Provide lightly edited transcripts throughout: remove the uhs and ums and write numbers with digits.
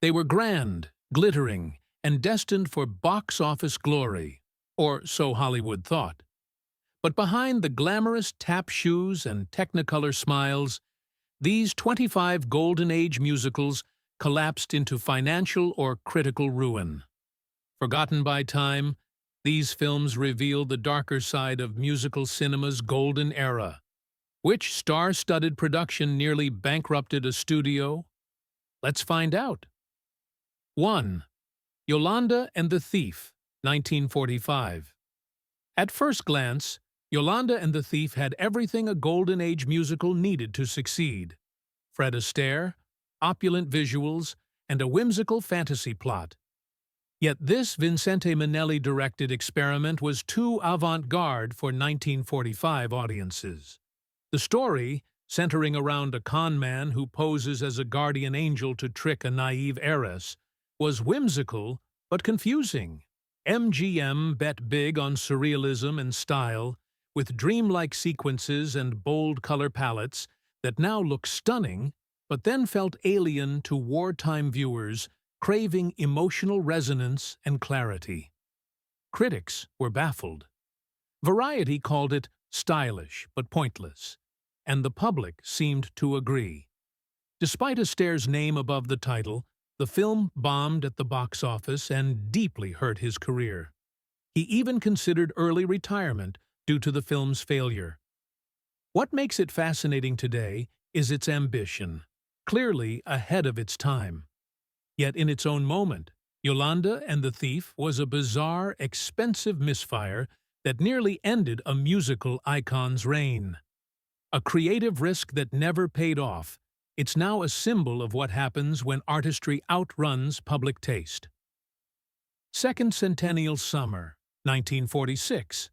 They were grand, glittering, and destined for box office glory, or so Hollywood thought. But behind the glamorous tap shoes and Technicolor smiles, these 25 Golden Age musicals collapsed into financial or critical ruin. Forgotten by time, these films reveal the darker side of musical cinema's golden era. Which star-studded production nearly bankrupted a studio? Let's find out. 1. Yolanda and the Thief, 1945. At first glance, Yolanda and the Thief had everything a Golden Age musical needed to succeed. Fred Astaire, opulent visuals, and a whimsical fantasy plot. Yet this Vincente Minnelli-directed experiment was too avant-garde for 1945 audiences. The story, centering around a con man who poses as a guardian angel to trick a naive heiress, was whimsical but confusing. MGM bet big on surrealism and style, with dreamlike sequences and bold color palettes that now look stunning, but then felt alien to wartime viewers craving emotional resonance and clarity. Critics were baffled. Variety called it stylish but pointless, and the public seemed to agree. Despite Astaire's name above the title, the film bombed at the box office and deeply hurt his career. He even considered early retirement due to the film's failure. What makes it fascinating today is its ambition, clearly ahead of its time. Yet in its own moment, Yolanda and the Thief was a bizarre, expensive misfire that nearly ended a musical icon's reign. A creative risk that never paid off, it's now a symbol of what happens when artistry outruns public taste. Second Centennial Summer, 1946.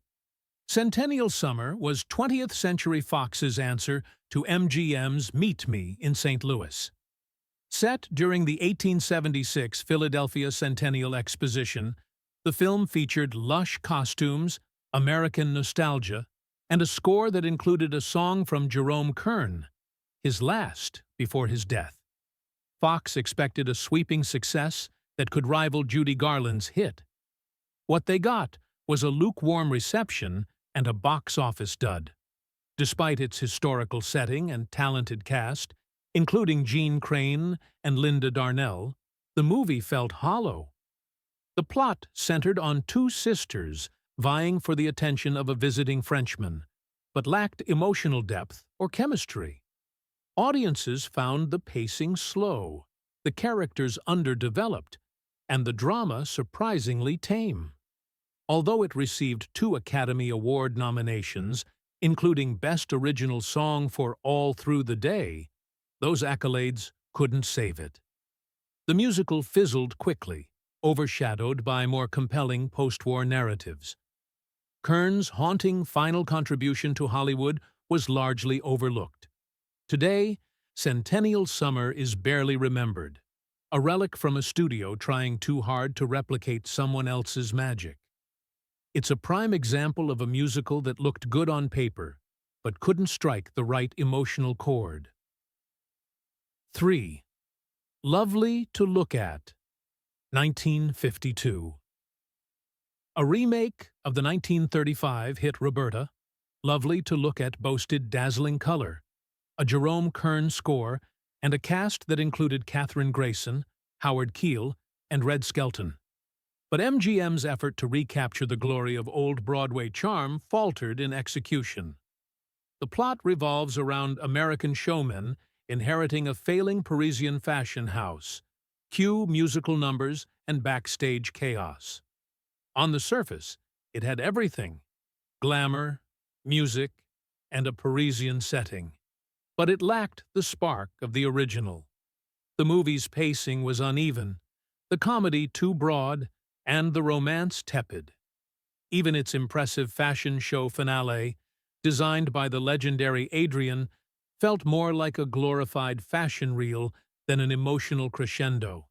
Centennial Summer was 20th Century Fox's answer to MGM's Meet Me in St. Louis. Set during the 1876 Philadelphia Centennial Exposition, the film featured lush costumes, American nostalgia, and a score that included a song from Jerome Kern, his last before his death. Fox expected a sweeping success that could rival Judy Garland's hit. What they got was a lukewarm reception and a box office dud. Despite its historical setting and talented cast, including Jean Crane and Linda Darnell, the movie felt hollow. The plot centered on two sisters vying for the attention of a visiting Frenchman, but lacked emotional depth or chemistry. Audiences found the pacing slow, the characters underdeveloped, and the drama surprisingly tame. Although it received 2 Academy Award nominations, including Best Original Song for All Through the Day, those accolades couldn't save it. The musical fizzled quickly, overshadowed by more compelling post-war narratives. Kern's haunting final contribution to Hollywood was largely overlooked. Today, Centennial Summer is barely remembered, a relic from a studio trying too hard to replicate someone else's magic. It's a prime example of a musical that looked good on paper, but couldn't strike the right emotional chord. 3. Lovely to Look At, 1952. A remake of the 1935 hit Roberta, Lovely to Look At boasted dazzling color, a Jerome Kern score, and a cast that included Kathryn Grayson, Howard Keel, and Red Skelton. But MGM's effort to recapture the glory of old Broadway charm faltered in execution. The plot revolves around American showmen inheriting a failing Parisian fashion house, cue musical numbers, and backstage chaos. On the surface, it had everything: glamour, music, and a Parisian setting. But it lacked the spark of the original. The movie's pacing was uneven, the comedy too broad, and the romance tepid. Even its impressive fashion show finale, designed by the legendary Adrian, felt more like a glorified fashion reel than an emotional crescendo.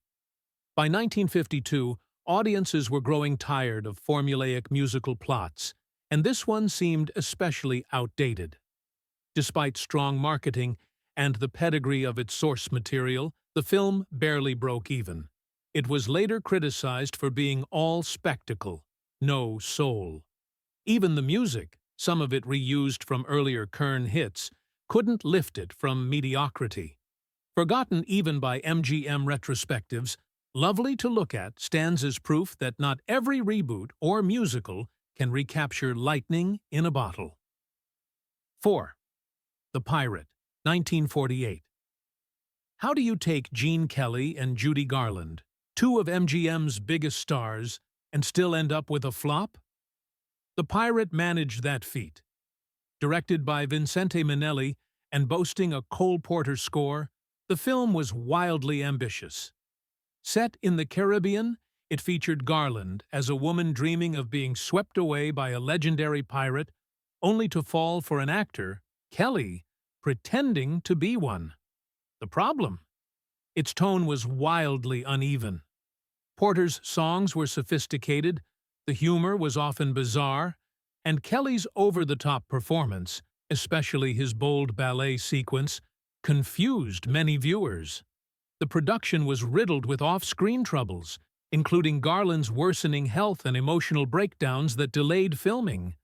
By 1952, audiences were growing tired of formulaic musical plots, and this one seemed especially outdated. Despite strong marketing and the pedigree of its source material, The film barely broke even. It was later criticized for being all spectacle, no soul. Even the music, some of it reused from earlier Kern hits, couldn't lift it from mediocrity. Forgotten even by MGM retrospectives, Lovely to Look At stands as proof that not every reboot or musical can recapture lightning in a bottle. 4. The Pirate, 1948. How do you take Gene Kelly and Judy Garland, two of MGM's biggest stars, and still end up with a flop? The Pirate managed that feat. Directed by Vincente Minnelli and boasting a Cole Porter score, the film was wildly ambitious. Set in the Caribbean, it featured Garland as a woman dreaming of being swept away by a legendary pirate, only to fall for an actor, Kelly, pretending to be one. The problem? Its tone was wildly uneven. Porter's songs were sophisticated, the humor was often bizarre, and Kelly's over-the-top performance, especially his bold ballet sequence, confused many viewers. The production was riddled with off-screen troubles, including Garland's worsening health and emotional breakdowns that delayed filming.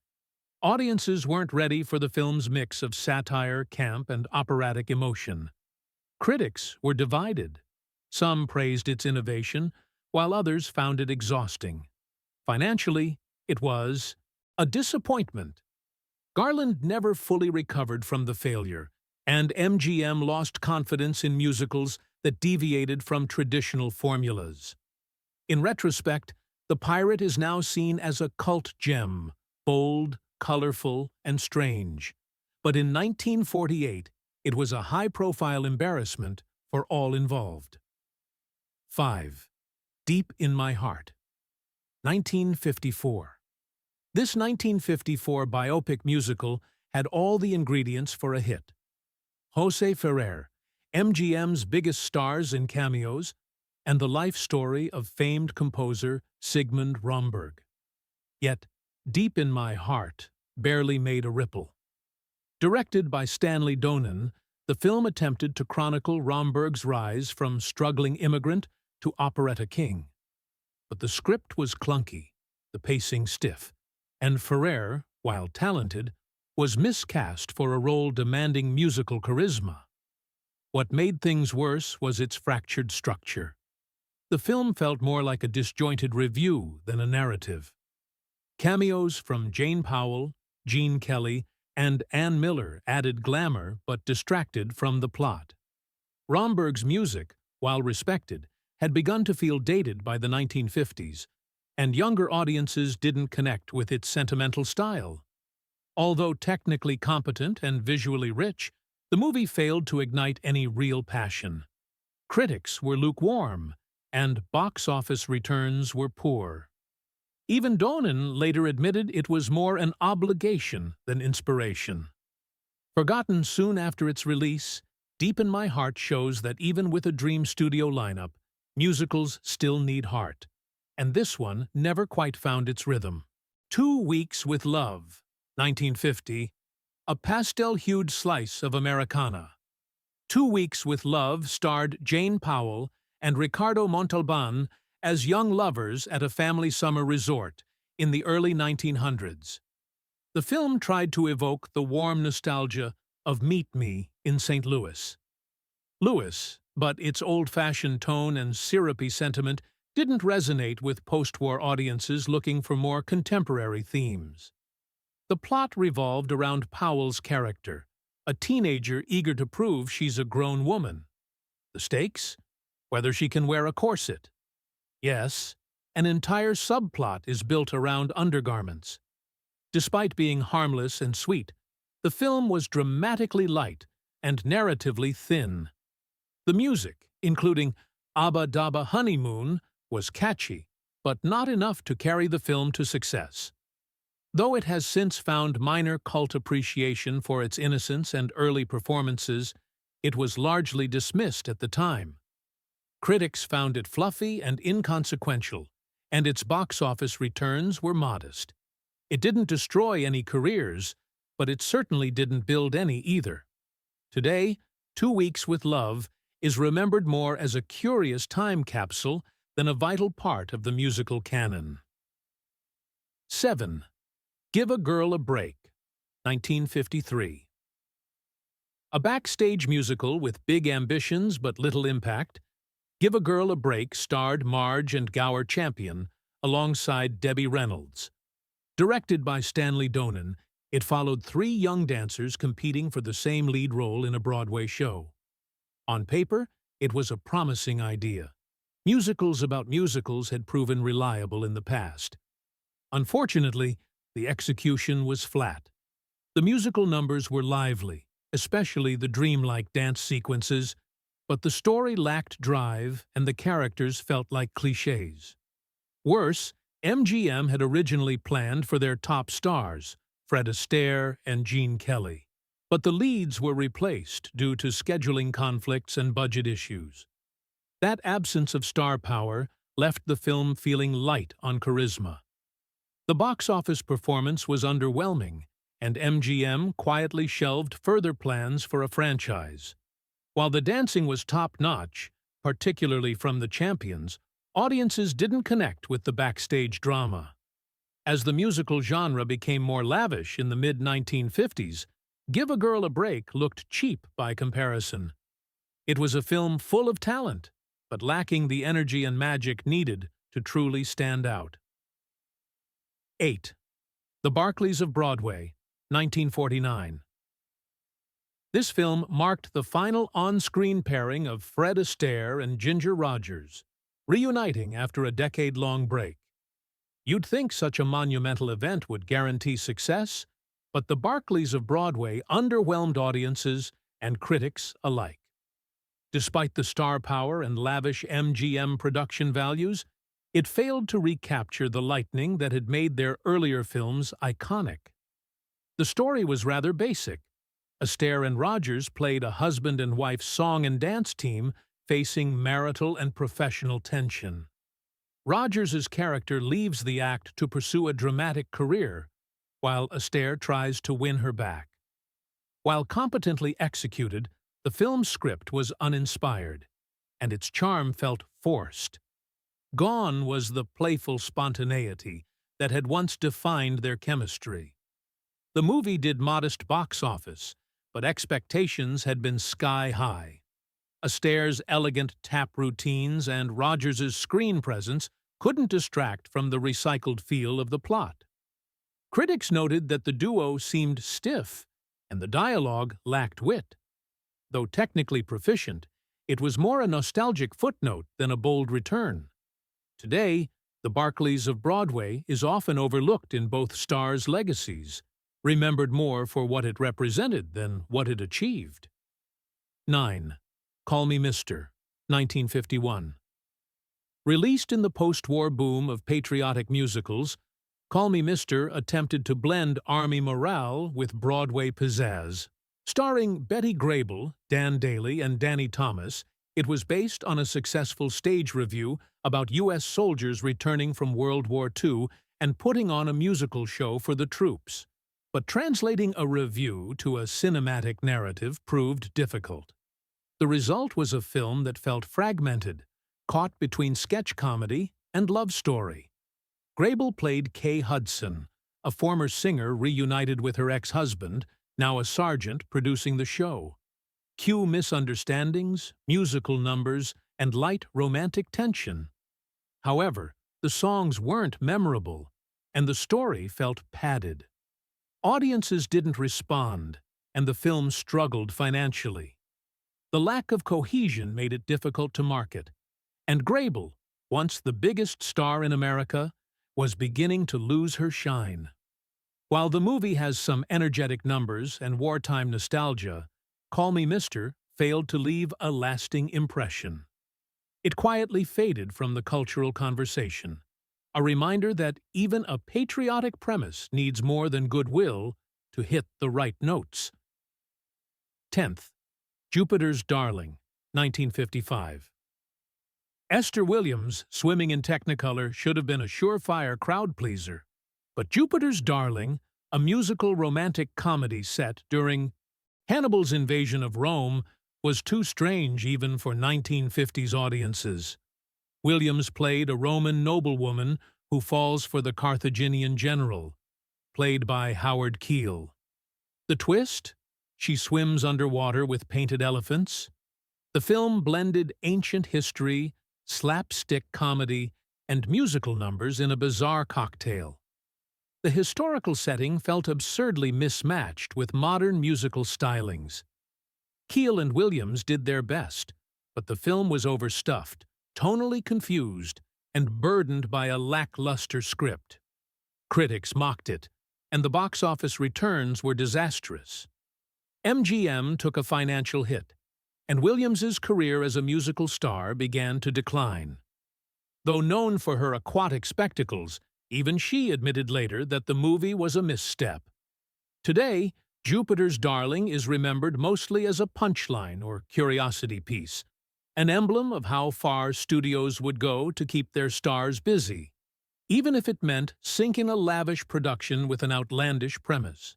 Audiences weren't ready for the film's mix of satire, camp, and operatic emotion. Critics were divided. Some praised its innovation, while others found it exhausting. Financially, it was a disappointment. Garland never fully recovered from the failure, and MGM lost confidence in musicals that deviated from traditional formulas. In retrospect, The Pirate is now seen as a cult gem, bold, colorful, and strange. But in 1948, it was a high-profile embarrassment for all involved. 5. Deep in My Heart, 1954. This 1954 biopic musical had all the ingredients for a hit. José Ferrer, MGM's biggest stars in cameos, and the life story of famed composer Sigmund Romberg. Yet, Deep in My Heart barely made a ripple. Directed by Stanley Donen, the film attempted to chronicle Romberg's rise from struggling immigrant to operetta king. But the script was clunky, the pacing stiff, and Ferrer, while talented, was miscast for a role demanding musical charisma. What made things worse was its fractured structure. The film felt more like a disjointed review than a narrative. Cameos from Jane Powell, Gene Kelly, and Ann Miller added glamour but distracted from the plot. Romberg's music, while respected, had begun to feel dated by the 1950s, and younger audiences didn't connect with its sentimental style. Although technically competent and visually rich, the movie failed to ignite any real passion. Critics were lukewarm, and box office returns were poor. Even Donen later admitted it was more an obligation than inspiration. Forgotten soon after its release, Deep in My Heart shows that even with a dream studio lineup, musicals still need heart, and this one never quite found its rhythm. 2 Weeks with Love, 1950, a pastel-hued slice of Americana. 2 Weeks with Love starred Jane Powell and Ricardo Montalban as young lovers at a family summer resort in the early 1900s. The film tried to evoke the warm nostalgia of Meet Me in St. Louis. But its old-fashioned tone and syrupy sentiment didn't resonate with post-war audiences looking for more contemporary themes. The plot revolved around Powell's character, a teenager eager to prove she's a grown woman. The stakes? Whether she can wear a corset. Yes, an entire subplot is built around undergarments. Despite being harmless and sweet, the film was dramatically light and narratively thin. The music, including Abba Dabba Honeymoon, was catchy, but not enough to carry the film to success. Though it has since found minor cult appreciation for its innocence and early performances, it was largely dismissed at the time. Critics found it fluffy and inconsequential, and its box office returns were modest. It didn't destroy any careers, but it certainly didn't build any either. Today, 2 Weeks with Love is remembered more as a curious time capsule than a vital part of the musical canon. 7. Give a Girl a Break, 1953. A backstage musical with big ambitions but little impact, Give a Girl a Break starred Marge and Gower Champion alongside Debbie Reynolds. Directed by Stanley Donen, it followed 3 young dancers competing for the same lead role in a Broadway show. On paper, it was a promising idea. Musicals about musicals had proven reliable in the past. Unfortunately, the execution was flat. The musical numbers were lively, especially the dreamlike dance sequences, but the story lacked drive and the characters felt like clichés. Worse, MGM had originally planned for their top stars, Fred Astaire and Gene Kelly, but the leads were replaced due to scheduling conflicts and budget issues. That absence of star power left the film feeling light on charisma. The box office performance was underwhelming, and MGM quietly shelved further plans for a franchise. While the dancing was top-notch, particularly from the champions, audiences didn't connect with the backstage drama. As the musical genre became more lavish in the mid-1950s, Give a Girl a Break looked cheap by comparison. It was a film full of talent, but lacking the energy and magic needed to truly stand out. 8. The Barkleys of Broadway, 1949. This film marked the final on-screen pairing of Fred Astaire and Ginger Rogers, reuniting after a decade-long break. You'd think such a monumental event would guarantee success, but the Barkleys of Broadway underwhelmed audiences and critics alike. Despite the star power and lavish MGM production values, it failed to recapture the lightning that had made their earlier films iconic. The story was rather basic. Astaire and Rogers played a husband and wife song and dance team facing marital and professional tension. Rogers's character leaves the act to pursue a dramatic career, while Astaire tries to win her back. While competently executed, the film's script was uninspired, and its charm felt forced. Gone was the playful spontaneity that had once defined their chemistry. The movie did modest box office, but expectations had been sky-high. Astaire's elegant tap routines and Rogers's screen presence couldn't distract from the recycled feel of the plot. Critics noted that the duo seemed stiff, and the dialogue lacked wit. Though technically proficient, it was more a nostalgic footnote than a bold return. Today, the Barkleys of Broadway is often overlooked in both stars' legacies, remembered more for what it represented than what it achieved. 9. Call Me Mr., 1951. Released in the post-war boom of patriotic musicals, Call Me Mr. attempted to blend Army morale with Broadway pizzazz. Starring Betty Grable, Dan Daly, and Danny Thomas, it was based on a successful stage revue about U.S. soldiers returning from World War II and putting on a musical show for the troops. But translating a revue to a cinematic narrative proved difficult. The result was a film that felt fragmented, caught between sketch comedy and love story. Grable played Kay Hudson, a former singer reunited with her ex-husband, now a sergeant producing the show. Cue misunderstandings, musical numbers, and light romantic tension. However, the songs weren't memorable, and the story felt padded. Audiences didn't respond, and the film struggled financially. The lack of cohesion made it difficult to market, and Grable, once the biggest star in America, was beginning to lose her shine. While the movie has some energetic numbers and wartime nostalgia, Call Me Mr. failed to leave a lasting impression. It quietly faded from the cultural conversation, a reminder that even a patriotic premise needs more than goodwill to hit the right notes. 10th. Jupiter's Darling, 1955. Esther Williams, swimming in Technicolor, should have been a surefire crowd-pleaser. But Jupiter's Darling, a musical romantic comedy set during Hannibal's invasion of Rome, was too strange even for 1950s audiences. Williams played a Roman noblewoman who falls for the Carthaginian general, played by Howard Keel. The twist? She swims underwater with painted elephants. The film blended ancient history, slapstick comedy, and musical numbers in a bizarre cocktail. The historical setting felt absurdly mismatched with modern musical stylings. Keel and Williams did their best, but the film was overstuffed, tonally confused, and burdened by a lackluster script. Critics mocked it, and the box office returns were disastrous. MGM took a financial hit, and Williams's career as a musical star began to decline. Though known for her aquatic spectacles, even she admitted later that the movie was a misstep. Today, Jupiter's Darling is remembered mostly as a punchline or curiosity piece, an emblem of how far studios would go to keep their stars busy, even if it meant sinking a lavish production with an outlandish premise.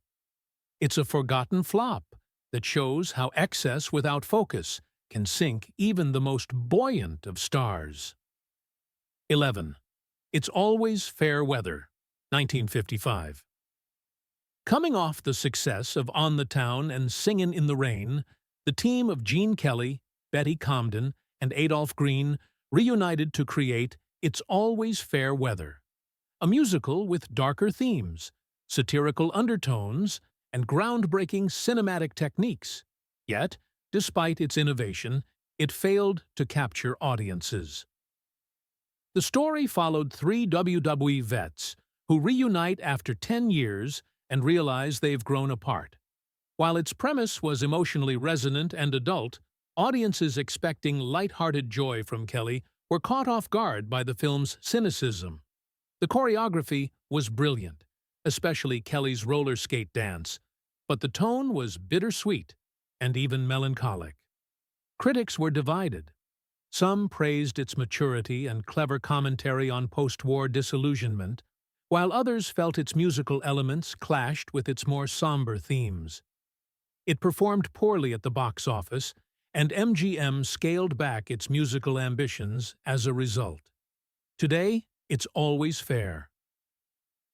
It's a forgotten flop that shows how excess without focus can sink even the most buoyant of stars. 11. It's Always Fair Weather, 1955. Coming off the success of On the Town and Singin' in the Rain, the team of Gene Kelly, Betty Comden, and Adolph Green reunited to create It's Always Fair Weather, a musical with darker themes, satirical undertones, and groundbreaking cinematic techniques. Yet, despite its innovation, it failed to capture audiences. The story followed three WWE vets who reunite after 10 years and realize they've grown apart. While its premise was emotionally resonant and adult, audiences expecting light-hearted joy from Kelly were caught off guard by the film's cynicism. The choreography was brilliant, especially Kelly's roller skate dance, but the tone was bittersweet and even melancholic. Critics were divided. Some praised its maturity and clever commentary on post-war disillusionment, while others felt its musical elements clashed with its more somber themes. It performed poorly at the box office, and MGM scaled back its musical ambitions as a result. Today, It's Always Fair.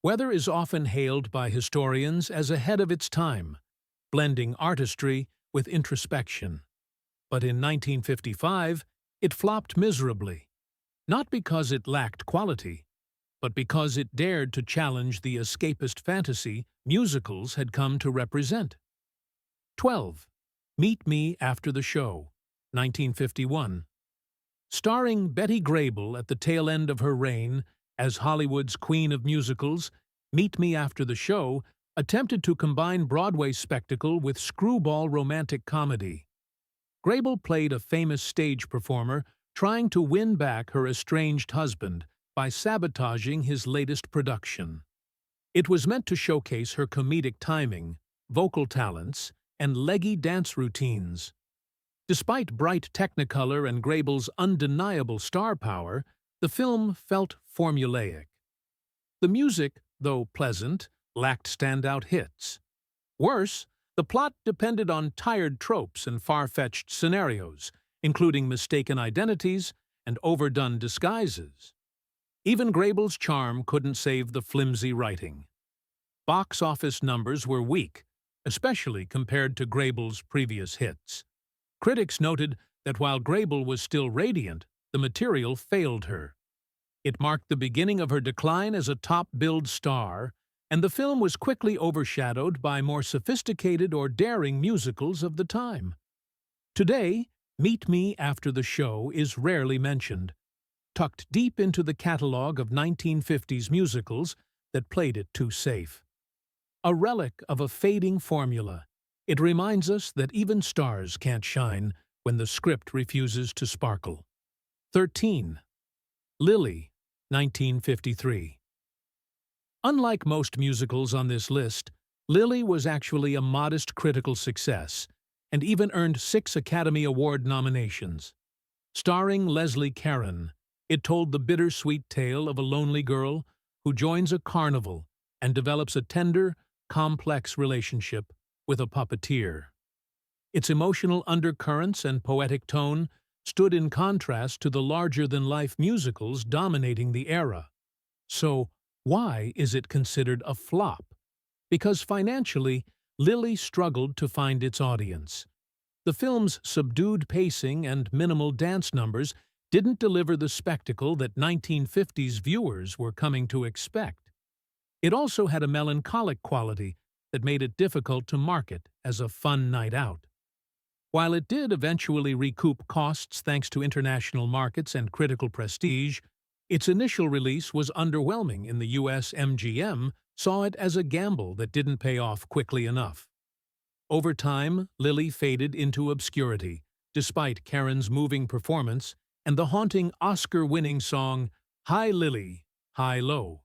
Weather is often hailed by historians as ahead of its time, blending artistry with introspection. But in 1955, it flopped miserably, not because it lacked quality, but because it dared to challenge the escapist fantasy musicals had come to represent. 12. Meet Me After the Show, 1951. Starring Betty Grable at the tail end of her reign as Hollywood's queen of musicals, Meet Me After the Show attempted to combine Broadway spectacle with screwball romantic comedy. Grable played a famous stage performer trying to win back her estranged husband by sabotaging his latest production. It was meant to showcase her comedic timing, vocal talents, and leggy dance routines. Despite bright technicolor and Grable's undeniable star power, the film felt formulaic. The music, though pleasant, lacked standout hits. Worse, the plot depended on tired tropes and far-fetched scenarios, including mistaken identities and overdone disguises. Even Grable's charm couldn't save the flimsy writing. Box office numbers were weak, especially compared to Grable's previous hits. Critics noted that while Grable was still radiant, the material failed her. It marked the beginning of her decline as a top-billed star, and the film was quickly overshadowed by more sophisticated or daring musicals of the time. Today, Meet Me After the Show is rarely mentioned, tucked deep into the catalog of 1950s musicals that played it too safe. A relic of a fading formula, it reminds us that even stars can't shine when the script refuses to sparkle. 13. Lily, 1953. Unlike most musicals on this list, Lily was actually a modest critical success and even earned 6 Academy Award nominations. Starring Leslie Caron, it told the bittersweet tale of a lonely girl who joins a carnival and develops a tender, complex relationship with a puppeteer. Its emotional undercurrents and poetic tone stood in contrast to the larger-than-life musicals dominating the era. So, why is it considered a flop? Because financially, Lily struggled to find its audience. The film's subdued pacing and minimal dance numbers didn't deliver the spectacle that 1950s viewers were coming to expect. It also had a melancholic quality that made it difficult to market as a fun night out. While it did eventually recoup costs thanks to international markets and critical prestige, its initial release was underwhelming in the US. MGM saw it as a gamble that didn't pay off quickly enough. Over time, Lily faded into obscurity, despite Karen's moving performance and the haunting Oscar-winning song Hi Lily, Hi Lo.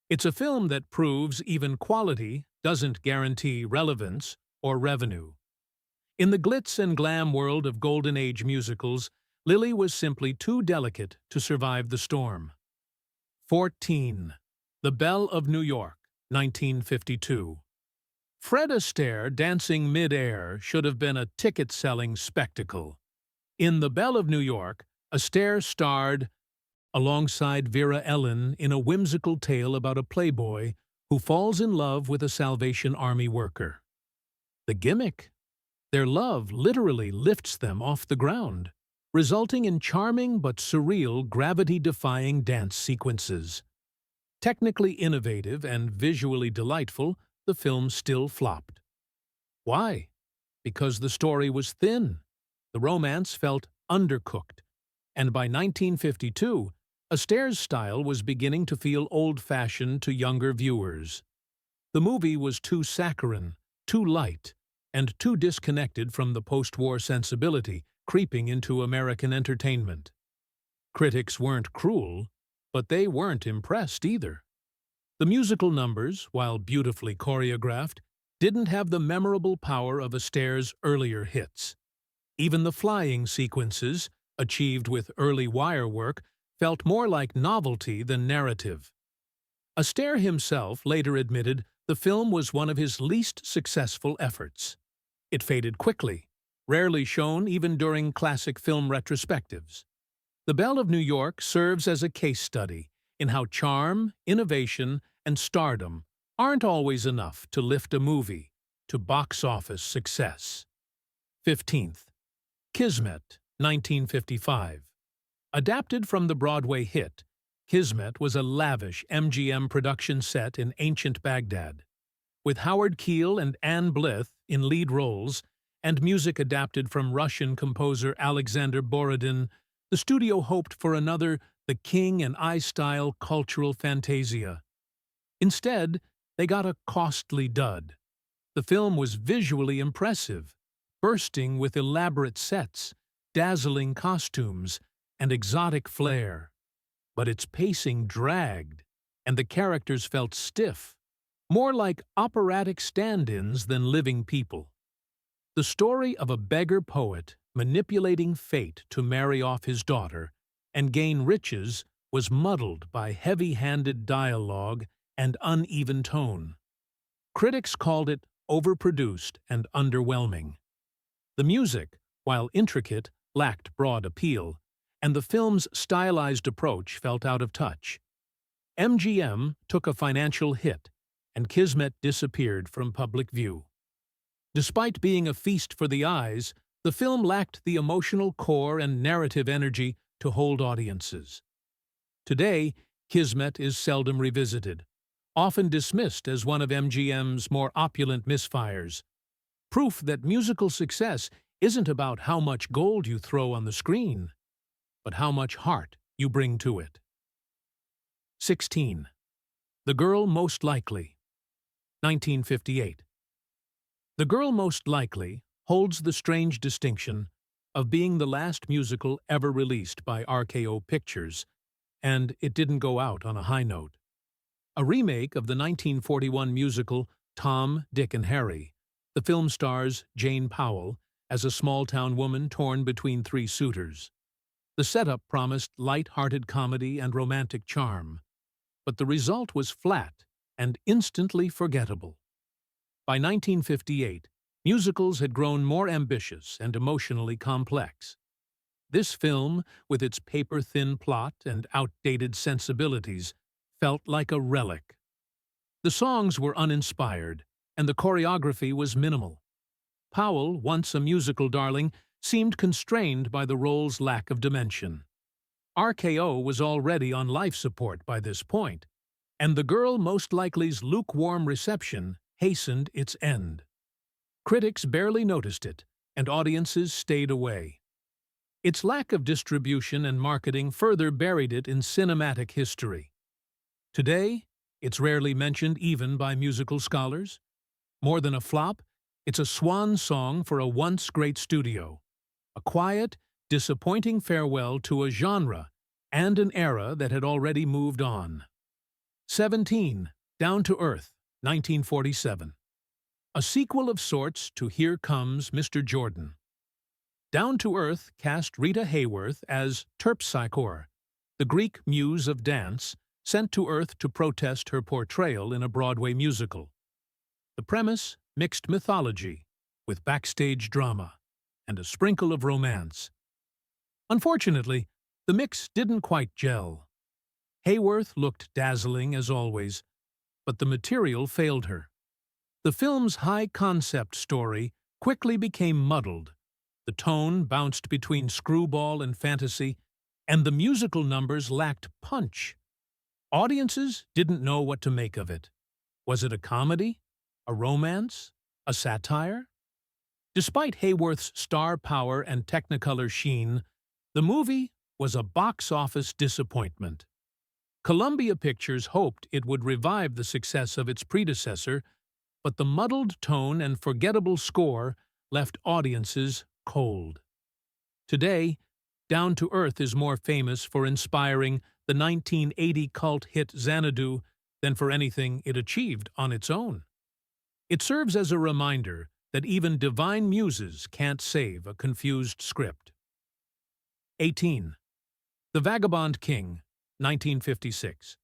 It's a film that proves even quality doesn't guarantee relevance or revenue. In the glitz and glam world of Golden Age musicals, Lily was simply too delicate to survive the storm. 14. The Belle of New York, 1952. Fred Astaire dancing mid-air should have been a ticket-selling spectacle. In The Belle of New York, Astaire starred alongside Vera Ellen in a whimsical tale about a playboy who falls in love with a Salvation Army worker. The gimmick? Their love literally lifts them off the ground, resulting in charming but surreal gravity-defying dance sequences. Technically innovative and visually delightful, the film still flopped. Why? Because the story was thin, the romance felt undercooked, and by 1952, Astaire's style was beginning to feel old-fashioned to younger viewers. The movie was too saccharine, too light, and too disconnected from the post-war sensibility creeping into American entertainment. Critics weren't cruel, but they weren't impressed either. The musical numbers, while beautifully choreographed, didn't have the memorable power of Astaire's earlier hits. Even the flying sequences, achieved with early wire work, felt more like novelty than narrative. Astaire himself later admitted the film was one of his least successful efforts. It faded quickly, rarely shown even during classic film retrospectives. The Belle of New York serves as a case study in how charm, innovation, and stardom aren't always enough to lift a movie to box office success. 15th. Kismet, 1955. Adapted from the Broadway hit, Kismet was a lavish MGM production set in ancient Baghdad. With Howard Keel and Anne Blyth in lead roles, and music adapted from Russian composer Alexander Borodin, the studio hoped for another The King and I-style cultural fantasia. Instead, they got a costly dud. The film was visually impressive, bursting with elaborate sets, dazzling costumes, and exotic flair. But its pacing dragged, and the characters felt stiff, more like operatic stand-ins than living people. The story of a beggar poet manipulating fate to marry off his daughter and gain riches was muddled by heavy-handed dialogue and uneven tone. Critics called it overproduced and underwhelming. The music, while intricate, lacked broad appeal, and the film's stylized approach felt out of touch. MGM took a financial hit, and Kismet disappeared from public view. Despite being a feast for the eyes, the film lacked the emotional core and narrative energy to hold audiences. Today, Kismet is seldom revisited, often dismissed as one of MGM's more opulent misfires. Proof that musical success isn't about how much gold you throw on the screen, but how much heart you bring to it. 16. The Girl Most Likely, 1958. The Girl Most Likely holds the strange distinction of being the last musical ever released by RKO Pictures, and it didn't go out on a high note. A remake of the 1941 musical Tom, Dick, and Harry, the film stars Jane Powell as a small-town woman torn between three suitors. The setup promised light-hearted comedy and romantic charm, but the result was flat and instantly forgettable. By 1958, musicals had grown more ambitious and emotionally complex. This film, with its paper-thin plot and outdated sensibilities, felt like a relic. The songs were uninspired, and the choreography was minimal. Powell, once a musical darling, seemed constrained by the role's lack of dimension. RKO was already on life support by this point, and the girl most likely's lukewarm reception hastened its end. Critics barely noticed it, and audiences stayed away. Its lack of distribution and marketing further buried it in cinematic history. Today, it's rarely mentioned even by musical scholars. More than a flop, it's a swan song for a once great studio. A quiet, disappointing farewell to a genre and an era that had already moved on. 17. Down to Earth, 1947. A sequel of sorts to Here Comes Mr. Jordan. Down to Earth cast Rita Hayworth as Terpsichore, the Greek muse of dance, sent to Earth to protest her portrayal in a Broadway musical. The premise, mixed mythology, with backstage drama, and a sprinkle of romance. Unfortunately, the mix didn't quite gel. Hayworth looked dazzling as always, but the material failed her. The film's high-concept story quickly became muddled. The tone bounced between screwball and fantasy, and the musical numbers lacked punch. Audiences didn't know what to make of it. Was it a comedy? A romance? A satire? Despite Hayworth's star power and Technicolor sheen, the movie was a box office disappointment. Columbia Pictures hoped it would revive the success of its predecessor, but the muddled tone and forgettable score left audiences cold. Today, Down to Earth is more famous for inspiring the 1980 cult hit Xanadu than for anything it achieved on its own. It serves as a reminder that even divine muses can't save a confused script. 18. The Vagabond King, 1956.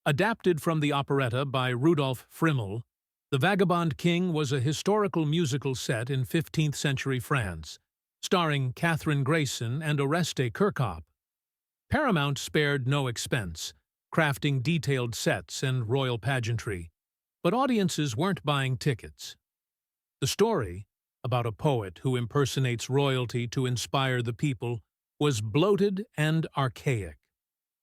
Adapted from the operetta by Rudolf Frimmel, The Vagabond King was a historical musical set in 15th century France, starring Catherine Grayson and Oreste Kirkop. Paramount spared no expense, crafting detailed sets and royal pageantry, but audiences weren't buying tickets. The story, about a poet who impersonates royalty to inspire the people, was bloated and archaic.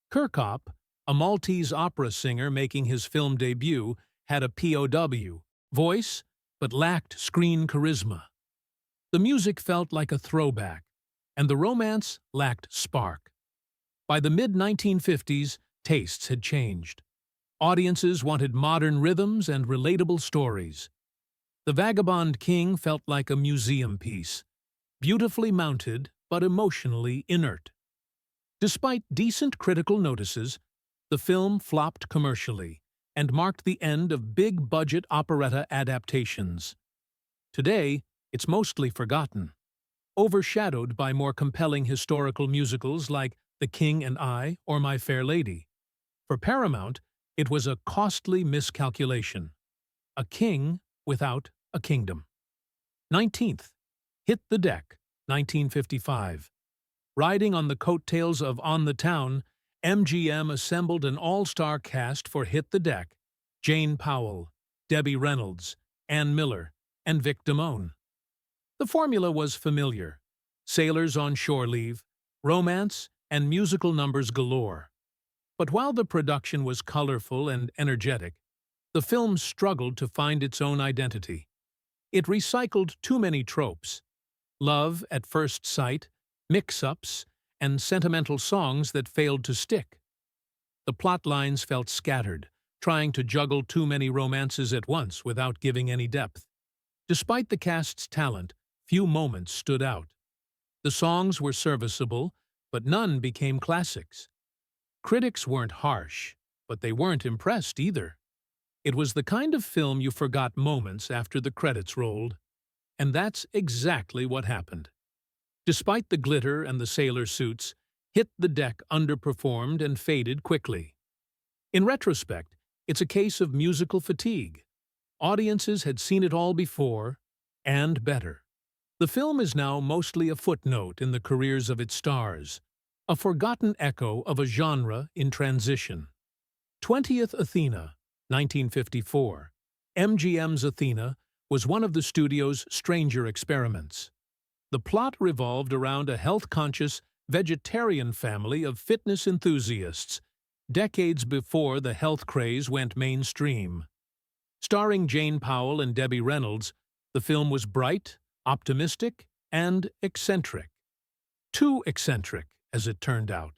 Kirkop, a Maltese opera singer making his film debut, had a POW voice but lacked screen charisma. The music felt like a throwback, and the romance lacked spark. By the mid-1950s, tastes had changed. Audiences wanted modern rhythms and relatable stories. The Vagabond King felt like a museum piece, beautifully mounted but emotionally inert. Despite decent critical notices, the film flopped commercially and marked the end of big-budget operetta adaptations. Today, it's mostly forgotten, overshadowed by more compelling historical musicals like The King and I or My Fair Lady. For Paramount, it was a costly miscalculation. A king without a kingdom. 19th. Hit the Deck, 1955. Riding on the coattails of On the Town, MGM assembled an all-star cast for Hit the Deck: Jane Powell, Debbie Reynolds, Ann Miller, and Vic Damone. The formula was familiar: sailors on shore leave, romance, and musical numbers galore. But while the production was colorful and energetic, the film struggled to find its own identity. It recycled too many tropes: love at first sight, mix-ups, and sentimental songs that failed to stick. The plot lines felt scattered, trying to juggle too many romances at once without giving any depth. Despite the cast's talent, few moments stood out. The songs were serviceable, but none became classics. Critics weren't harsh, but they weren't impressed either. It was the kind of film you forgot moments after the credits rolled. And that's exactly what happened. Despite the glitter and the sailor suits, Hit the Deck underperformed and faded quickly. In retrospect, it's a case of musical fatigue. Audiences had seen it all before, and better. The film is now mostly a footnote in the careers of its stars, a forgotten echo of a genre in transition. 20th Athena, 1954. MGM's Athena was one of the studio's stranger experiments. The plot revolved around a health-conscious, vegetarian family of fitness enthusiasts, decades before the health craze went mainstream. Starring Jane Powell and Debbie Reynolds, the film was bright, optimistic, and eccentric. Too eccentric, as it turned out.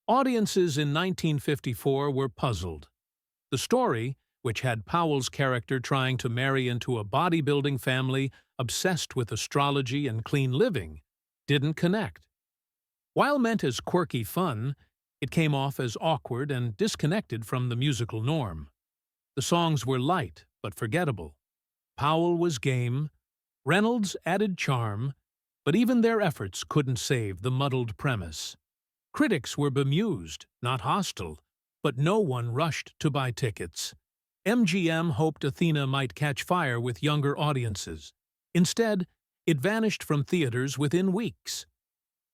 Audiences in 1954 were puzzled. The story, which had Powell's character trying to marry into a bodybuilding family obsessed with astrology and clean living, didn't connect. While meant as quirky fun, it came off as awkward and disconnected from the musical norm. The songs were light but forgettable. Powell was game, Reynolds added charm, but even their efforts couldn't save the muddled premise. Critics were bemused, not hostile, but no one rushed to buy tickets. MGM hoped Athena might catch fire with younger audiences. Instead, it vanished from theaters within weeks.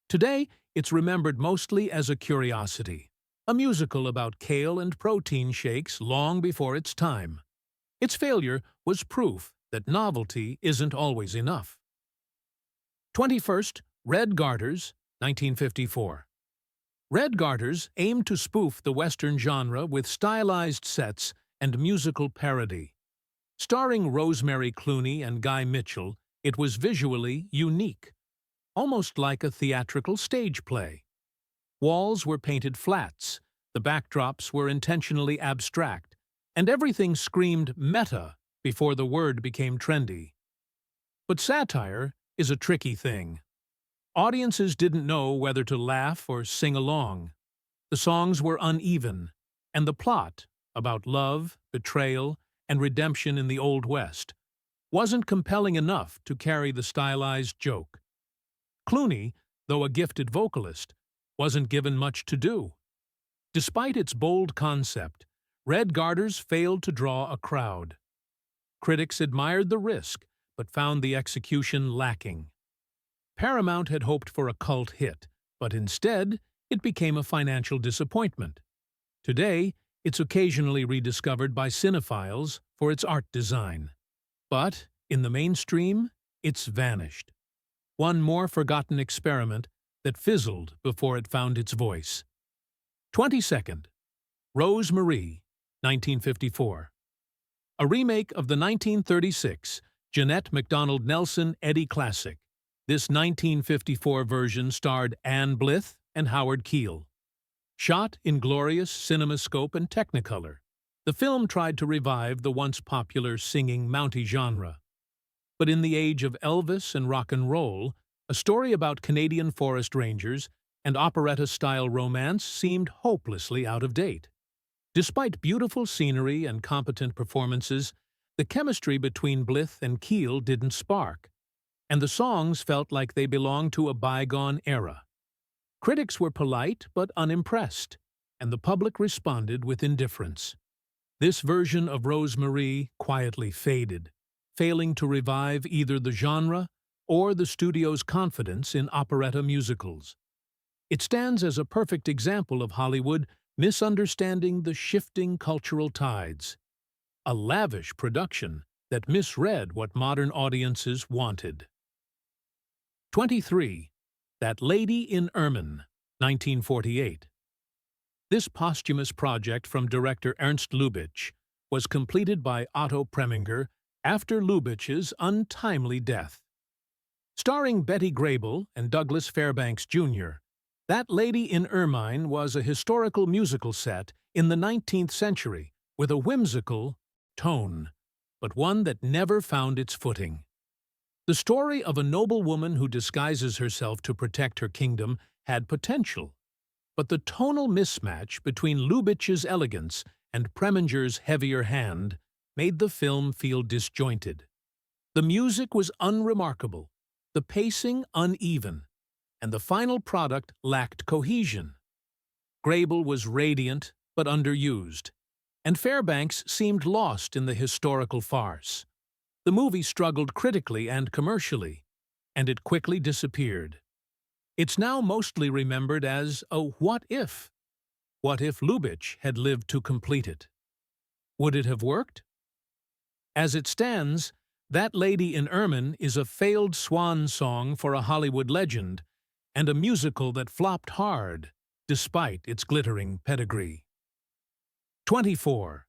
Today, it's remembered mostly as a curiosity, a musical about kale and protein shakes long before its time. Its failure was proof that novelty isn't always enough. 21st, Red Garters, 1954. Red Garters aimed to spoof the Western genre with stylized sets and musical parody. Starring Rosemary Clooney and Guy Mitchell, it was visually unique, almost like a theatrical stage play. Walls were painted flats, the backdrops were intentionally abstract, and everything screamed meta before the word became trendy. But satire is a tricky thing. Audiences didn't know whether to laugh or sing along. The songs were uneven, and the plot, about love, betrayal, and redemption in the Old West, wasn't compelling enough to carry the stylized joke. Clooney, though a gifted vocalist, wasn't given much to do. Despite its bold concept, Red Garters failed to draw a crowd. Critics admired the risk, but found the execution lacking. Paramount had hoped for a cult hit, but instead, it became a financial disappointment. Today, it's occasionally rediscovered by cinephiles for its art design. But, in the mainstream, it's vanished. One more forgotten experiment that fizzled before it found its voice. 22nd, Rosemary, 1954. A remake of the 1936 Jeanette MacDonald Nelson Eddy classic. This 1954 version starred Anne Blyth and Howard Keel. Shot in glorious cinemascope and technicolor, the film tried to revive the once popular singing Mountie genre. But in the age of Elvis and rock and roll, a story about Canadian forest rangers and operetta-style romance seemed hopelessly out of date. Despite beautiful scenery and competent performances, the chemistry between Blyth and Keel didn't spark, and the songs felt like they belonged to a bygone era. Critics were polite but unimpressed, and the public responded with indifference. This version of Rosemary quietly faded, failing to revive either the genre or the studio's confidence in operetta musicals. It stands as a perfect example of Hollywood misunderstanding the shifting cultural tides. A lavish production that misread what modern audiences wanted. 23. That Lady in Ermine, 1948. This posthumous project from director Ernst Lubitsch was completed by Otto Preminger after Lubitsch's untimely death. Starring Betty Grable and Douglas Fairbanks, Jr., That Lady in Ermine was a historical musical set in the 19th century with a whimsical tone, but one that never found its footing. The story of a noble woman who disguises herself to protect her kingdom had potential, but the tonal mismatch between Lubitsch's elegance and Preminger's heavier hand made the film feel disjointed. The music was unremarkable, the pacing uneven, and the final product lacked cohesion. Grable was radiant but underused, and Fairbanks seemed lost in the historical farce. The movie struggled critically and commercially, and it quickly disappeared. It's now mostly remembered as a what if. What if Lubitsch had lived to complete it? Would it have worked? As it stands, That Lady in Ermine is a failed swan song for a Hollywood legend and a musical that flopped hard, despite its glittering pedigree. 24.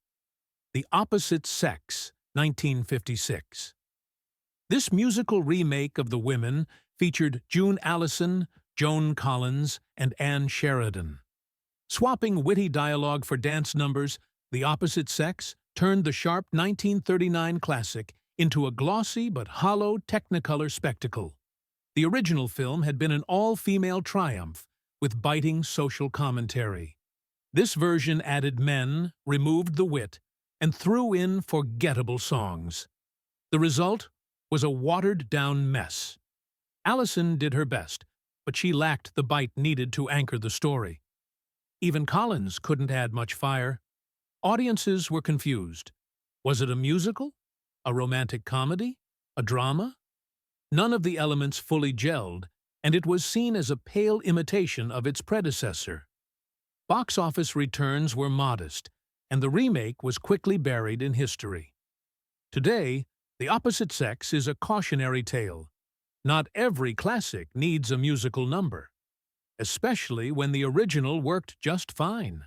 The Opposite Sex, 1956. This musical remake of The Women featured June Allison, Joan Collins, and Anne Sheridan. Swapping witty dialogue for dance numbers, The Opposite Sex turned the sharp 1939 classic into a glossy but hollow Technicolor spectacle. The original film had been an all-female triumph, with biting social commentary. This version added men, removed the wit, and threw in forgettable songs. The result was a watered-down mess. Allison did her best, but she lacked the bite needed to anchor the story. Even Collins couldn't add much fire. Audiences were confused. Was it a musical? A romantic comedy? A drama? None of the elements fully gelled, and it was seen as a pale imitation of its predecessor. Box office returns were modest, and the remake was quickly buried in history. Today, The Opposite Sex is a cautionary tale. Not every classic needs a musical number, especially when the original worked just fine.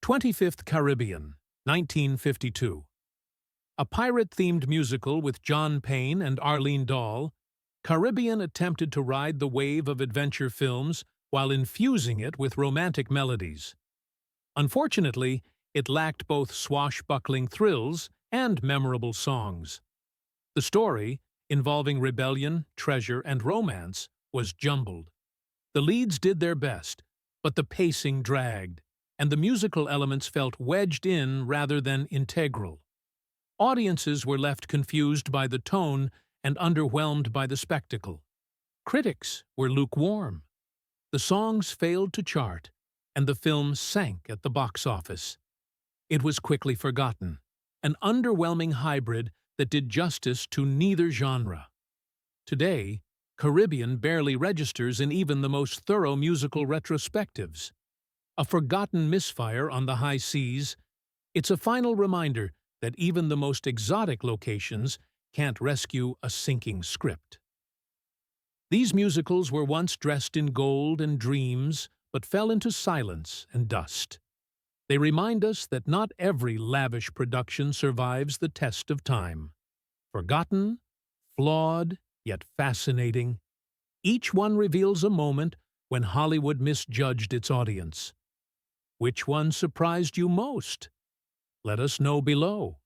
25th Caribbean, 1952. A pirate-themed musical with John Payne and Arlene Dahl, Caribbean attempted to ride the wave of adventure films while infusing it with romantic melodies. Unfortunately, it lacked both swashbuckling thrills and memorable songs. The story, involving rebellion, treasure, and romance, was jumbled. The leads did their best, but the pacing dragged, and the musical elements felt wedged in rather than integral. Audiences were left confused by the tone and underwhelmed by the spectacle. Critics were lukewarm. The songs failed to chart, and the film sank at the box office. It was quickly forgotten, an underwhelming hybrid that did justice to neither genre. Today, Caribbean barely registers in even the most thorough musical retrospectives. A forgotten misfire on the high seas, it's a final reminder that even the most exotic locations can't rescue a sinking script. These musicals were once dressed in gold and dreams, but fell into silence and dust. They remind us that not every lavish production survives the test of time. Forgotten, flawed, yet fascinating, each one reveals a moment when Hollywood misjudged its audience. Which one surprised you most? Let us know below.